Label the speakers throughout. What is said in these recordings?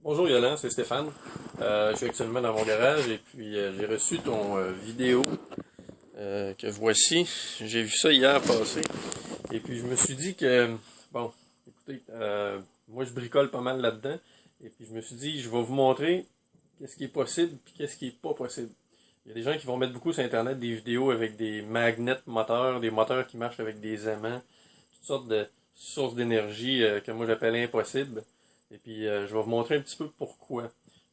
Speaker 1: Bonjour Yolande, c'est Stéphane. Je suis actuellement dans mon garage et puis j'ai reçu ton vidéo que voici. J'ai vu ça hier passer et puis je me suis dit que, bon, écoutez, moi je bricole pas mal là-dedans et puis je me suis dit je vais vous montrer qu'est-ce qui est possible et qu'est-ce qui est pas possible. Il y a des gens qui vont mettre beaucoup sur Internet des vidéos avec des magnets moteurs, des moteurs qui marchent avec des aimants, toutes sortes de sources d'énergie que moi j'appelle impossibles. Et puis, je vais vous montrer un petit peu pourquoi.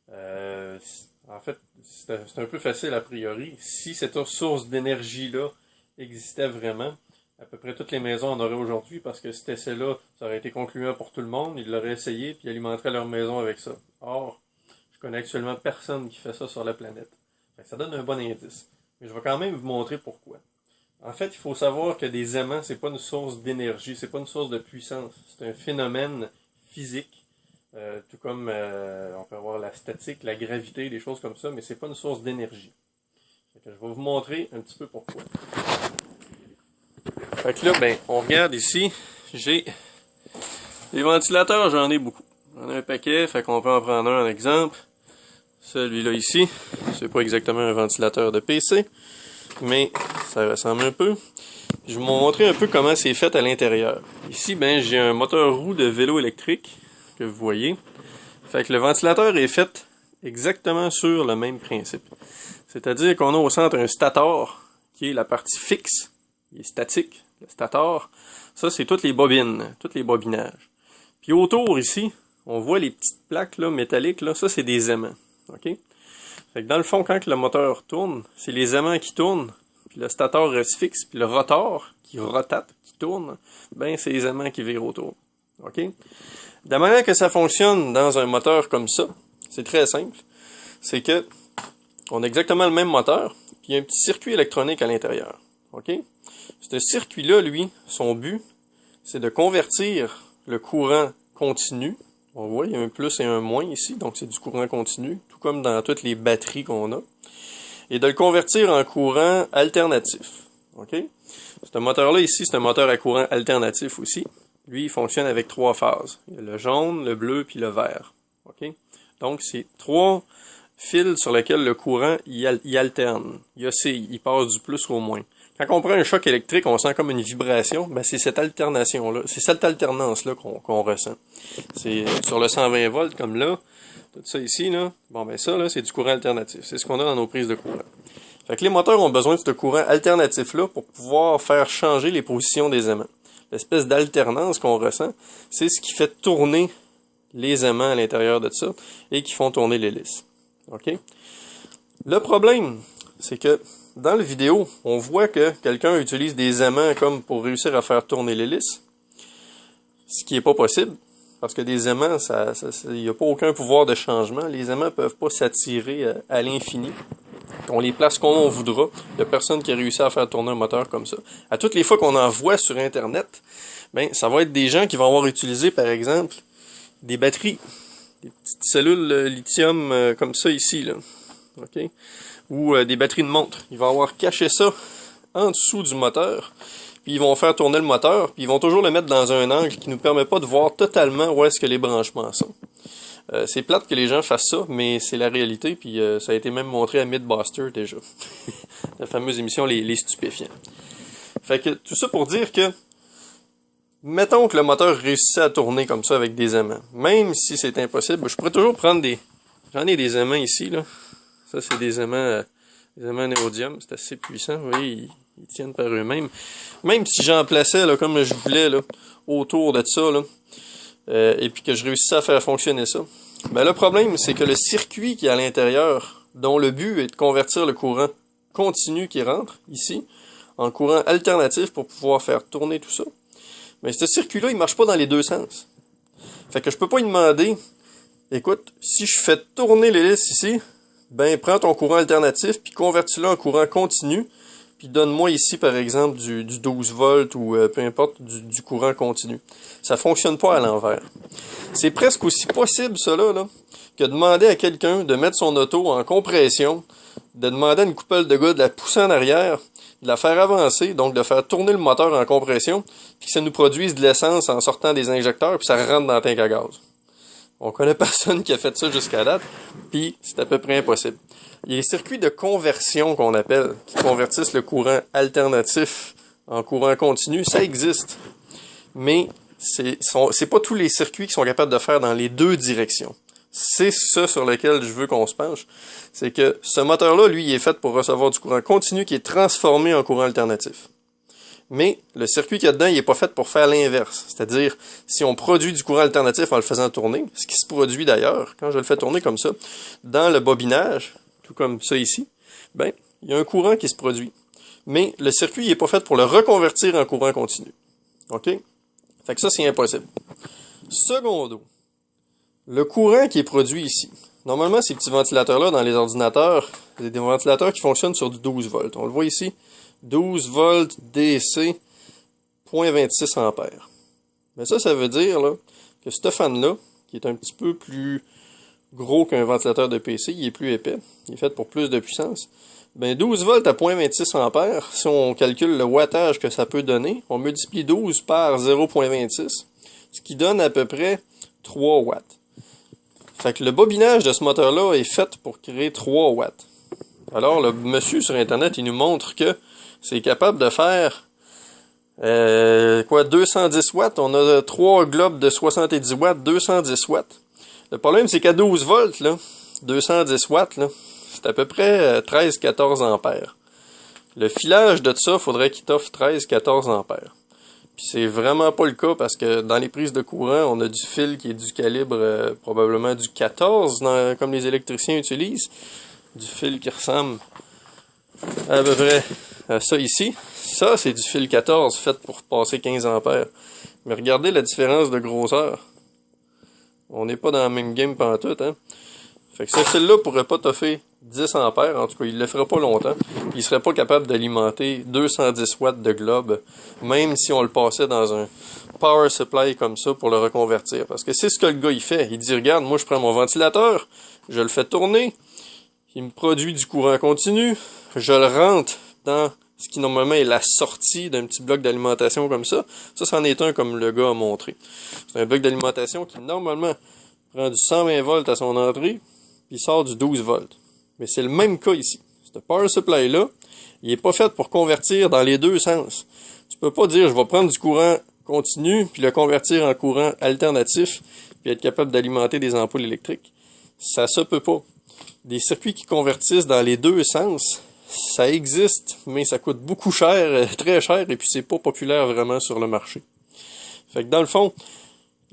Speaker 1: En fait, c'est un peu facile a priori. Si cette source d'énergie-là existait vraiment, à peu près toutes les maisons en auraient aujourd'hui, parce que cet essai-là, ça aurait été concluant pour tout le monde. Ils l'auraient essayé, puis ils alimenteraient leur maison avec ça. Or, je connais actuellement personne qui fait ça sur la planète. Fait que ça donne un bon indice. Mais je vais quand même vous montrer pourquoi. En fait, il faut savoir que des aimants, c'est pas une source d'énergie, c'est pas une source de puissance. C'est un phénomène physique. Tout comme on peut avoir la statique, la gravité, des choses comme ça, mais c'est pas une source d'énergie. Je vais vous montrer un petit peu pourquoi. Fait que là, ben, on regarde ici, j'ai les ventilateurs, j'en ai beaucoup. J'en ai un paquet, fait qu'on peut en prendre un en exemple. Celui-là ici, c'est pas exactement un ventilateur de PC, mais ça ressemble un peu. Je vais vous montrer un peu comment c'est fait à l'intérieur. Ici, ben, j'ai un moteur roue de vélo électrique que vous voyez. Fait que le ventilateur est fait exactement sur le même principe. C'est-à-dire qu'on a au centre un stator, qui est la partie fixe, qui est statique, le stator. Ça, c'est toutes les bobines, tous les bobinages. Puis autour, ici, on voit les petites plaques là, métalliques, là, ça, c'est des aimants. OK? Fait que dans le fond, quand le moteur tourne, c'est les aimants qui tournent, puis le stator reste fixe, puis le rotor, qui rotate, qui tourne, ben, c'est les aimants qui virent autour. OK? De la manière que ça fonctionne dans un moteur comme ça, c'est très simple. C'est que on a exactement le même moteur, puis il y a un petit circuit électronique à l'intérieur. OK? Ce circuit-là, lui, son but, c'est de convertir le courant continu. On voit, il y a un plus et un moins ici, donc c'est du courant continu, tout comme dans toutes les batteries qu'on a. Et de le convertir en courant alternatif. OK? Ce moteur-là ici, c'est un moteur à courant alternatif aussi. Lui, il fonctionne avec 3 phases. Il y a le jaune, le bleu, puis le vert. OK? Donc, c'est 3 fils sur lesquels le courant il alterne. Il passe du plus au moins. Quand on prend un choc électrique, on sent comme une vibration. Ben, c'est cette alternation-là, c'est cette alternance-là qu'on ressent. C'est sur le 120 volts, comme là, tout ça ici, là. Bon, ben ça, là, c'est du courant alternatif. C'est ce qu'on a dans nos prises de courant. Fait que les moteurs ont besoin de ce courant alternatif-là pour pouvoir faire changer les positions des aimants. L'espèce d'alternance qu'on ressent, c'est ce qui fait tourner les aimants à l'intérieur de ça et qui font tourner l'hélice. OK? Le problème, c'est que dans la vidéo, on voit que quelqu'un utilise des aimants comme pour réussir à faire tourner l'hélice, ce qui n'est pas possible, parce que des aimants, il n'y a pas aucun pouvoir de changement. Les aimants ne peuvent pas s'attirer à l'infini. On les place comme on voudra. Il n'y a personne qui a réussi à faire tourner un moteur comme ça. À toutes les fois qu'on en voit sur Internet, ben, ça va être des gens qui vont avoir utilisé, par exemple, des batteries, des petites cellules lithium comme ça ici, là. OK? Ou des batteries de montre. Ils vont avoir caché ça en dessous du moteur, puis ils vont faire tourner le moteur, puis ils vont toujours le mettre dans un angle qui ne nous permet pas de voir totalement où est-ce que les branchements sont. C'est plate que les gens fassent ça, mais c'est la réalité, puis ça a été même montré à Mythbusters déjà. La fameuse émission Les Stupéfiants. Fait que tout ça pour dire que, mettons que le moteur réussissait à tourner comme ça avec des aimants. Même si c'est impossible, je pourrais toujours prendre des... J'en ai des aimants ici, là. Ça, c'est des aimants néodyme, c'est assez puissant. Vous voyez, ils tiennent par eux-mêmes. Même si j'en plaçais, là, comme je voulais, là, autour de ça, là, et puis que je réussissais à faire fonctionner ça. Ben, le problème, c'est que le circuit qui est à l'intérieur, dont le but est de convertir le courant continu qui rentre ici, en courant alternatif pour pouvoir faire tourner tout ça, mais ce circuit-là, il marche pas dans les deux sens. Fait que je peux pas lui demander, écoute, si je fais tourner l'hélice ici, ben, prends ton courant alternatif, puis convertis-le en courant continu, puis donne-moi ici, par exemple, du 12 volts ou peu importe, du courant continu. Ça fonctionne pas à l'envers. C'est presque aussi possible, cela, là, que de demander à quelqu'un de mettre son auto en compression, de demander à une coupelle de gars de la pousser en arrière, de la faire avancer, donc de faire tourner le moteur en compression, puis que ça nous produise de l'essence en sortant des injecteurs, puis ça rentre dans la tank à gaz. On connaît personne qui a fait ça jusqu'à date, puis c'est à peu près impossible. Il y a les circuits de conversion qu'on appelle, qui convertissent le courant alternatif en courant continu, ça existe. Mais c'est pas tous les circuits qui sont capables de faire dans les deux directions. C'est ça sur lequel je veux qu'on se penche. C'est que ce moteur-là, lui, il est fait pour recevoir du courant continu qui est transformé en courant alternatif. Mais le circuit qu'il y a dedans, il n'est pas fait pour faire l'inverse. C'est-à-dire, si on produit du courant alternatif en le faisant tourner, ce qui se produit d'ailleurs, quand je le fais tourner comme ça, dans le bobinage, tout comme ça ici, ben, il y a un courant qui se produit. Mais le circuit n'est pas fait pour le reconvertir en courant continu. OK? Fait que ça, c'est impossible. Secondo, le courant qui est produit ici. Normalement, ces petits ventilateurs-là, dans les ordinateurs, c'est des ventilateurs qui fonctionnent sur du 12 volts. On le voit ici. 12 volts DC, 0.26 ampères. Mais ça veut dire là, que ce fan-là, qui est un petit peu plus gros qu'un ventilateur de PC, il est plus épais, il est fait pour plus de puissance. Ben 12 volts à 0.26 ampères, si on calcule le wattage que ça peut donner, on multiplie 12 par 0.26, ce qui donne à peu près 3 watts. Fait que le bobinage de ce moteur-là est fait pour créer 3 watts. Alors, le monsieur sur Internet, il nous montre que c'est capable de faire 210 watts. On a 3 globes de 70 watts, 210 watts. Le problème, c'est qu'à 12 volts, là, 210 watts, là, c'est à peu près 13-14 ampères. Le filage de ça, faudrait qu'il t'offre 13-14 ampères. Puis c'est vraiment pas le cas parce que dans les prises de courant, on a du fil qui est du calibre probablement du 14, comme les électriciens utilisent. Du fil qui ressemble à peu près à ça ici. Ça, c'est du fil 14 fait pour passer 15 ampères. Mais regardez la différence de grosseur. On n'est pas dans la même game pantoute, hein. Fait que ce fil-là pourrait pas toffer 10 ampères. En tout cas, il le fera pas longtemps. Il serait pas capable d'alimenter 210 watts de globe, même si on le passait dans un power supply comme ça pour le reconvertir. Parce que c'est ce que le gars, il fait. Il dit, regarde, moi, je prends mon ventilateur, je le fais tourner, il me produit du courant continu, je le rentre dans ce qui normalement est la sortie d'un petit bloc d'alimentation comme ça. Ça, c'en est un comme le gars a montré. C'est un bloc d'alimentation qui normalement prend du 120 volts à son entrée, puis il sort du 12 volts. Mais c'est le même cas ici. Ce power supply-là, il n'est pas fait pour convertir dans les deux sens. Tu peux pas dire je vais prendre du courant continu, puis le convertir en courant alternatif, puis être capable d'alimenter des ampoules électriques. Ça se peut pas. Des circuits qui convertissent dans les deux sens, ça existe, mais ça coûte beaucoup cher, très cher, et puis c'est pas populaire vraiment sur le marché. Fait que dans le fond,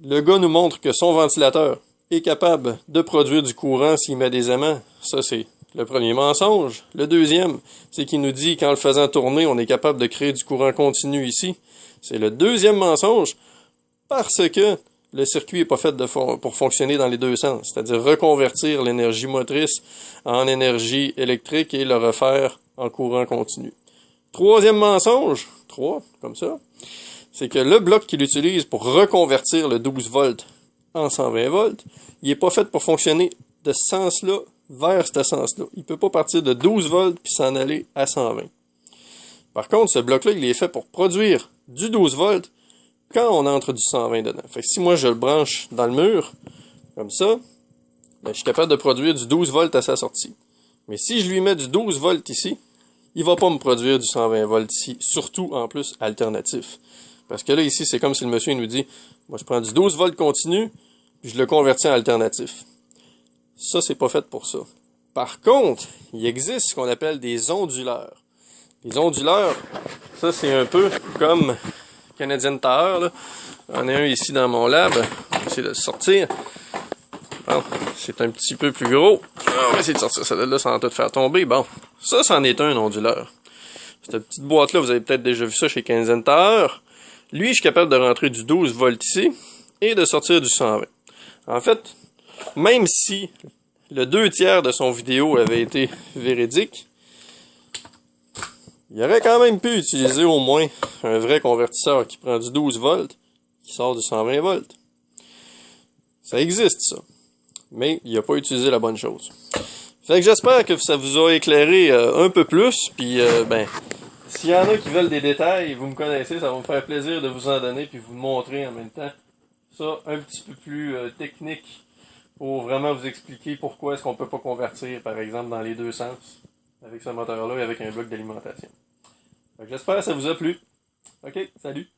Speaker 1: le gars nous montre que son ventilateur est capable de produire du courant s'il met des aimants. Ça, c'est le premier mensonge. Le deuxième, c'est qu'il nous dit qu'en le faisant tourner, on est capable de créer du courant continu ici. C'est le deuxième mensonge, parce que le circuit n'est pas fait pour fonctionner dans les deux sens, c'est-à-dire reconvertir l'énergie motrice en énergie électrique et le refaire en courant continu. Troisième mensonge, 3, comme ça, c'est que le bloc qu'il utilise pour reconvertir le 12 volts en 120 volts, il n'est pas fait pour fonctionner de ce sens-là vers ce sens-là. Il ne peut pas partir de 12 volts puis s'en aller à 120. Par contre, ce bloc-là, il est fait pour produire du 12 volts quand on entre du 120 dedans. Fait que si moi je le branche dans le mur, comme ça, ben, je suis capable de produire du 12 volts à sa sortie. Mais si je lui mets du 12 volts ici, il va pas me produire du 120 volts ici, surtout en plus alternatif. Parce que là, ici, c'est comme si le monsieur nous dit, moi je prends du 12 volts continu, puis je le convertis en alternatif. Ça, c'est pas fait pour ça. Par contre, il existe ce qu'on appelle des onduleurs. Les onduleurs, ça c'est un peu comme Canadian Tower, là. J'en ai un ici dans mon lab. On va essayer de le sortir. Bon, c'est un petit peu plus gros. On va essayer de sortir ça de là sans tout faire tomber. Bon, ça, c'en est un onduleur. Cette petite boîte-là, vous avez peut-être déjà vu ça chez Canadian Tower. Lui, je suis capable de rentrer du 12 volts ici et de sortir du 120. En fait, même si le 2/3 de son vidéo avait été véridique, il aurait quand même pu utiliser au moins un vrai convertisseur qui prend du 12 volts, qui sort du 120 volts. Ça existe, ça. Mais il n'a pas utilisé la bonne chose. Fait que j'espère que ça vous a éclairé un peu plus. Puis, s'il y en a qui veulent des détails, vous me connaissez, ça va me faire plaisir de vous en donner puis vous le montrer en même temps. Ça, un petit peu plus technique pour vraiment vous expliquer pourquoi est-ce qu'on peut pas convertir, par exemple, dans les deux sens avec ce moteur-là et avec un bloc d'alimentation. J'espère que ça vous a plu. OK, salut!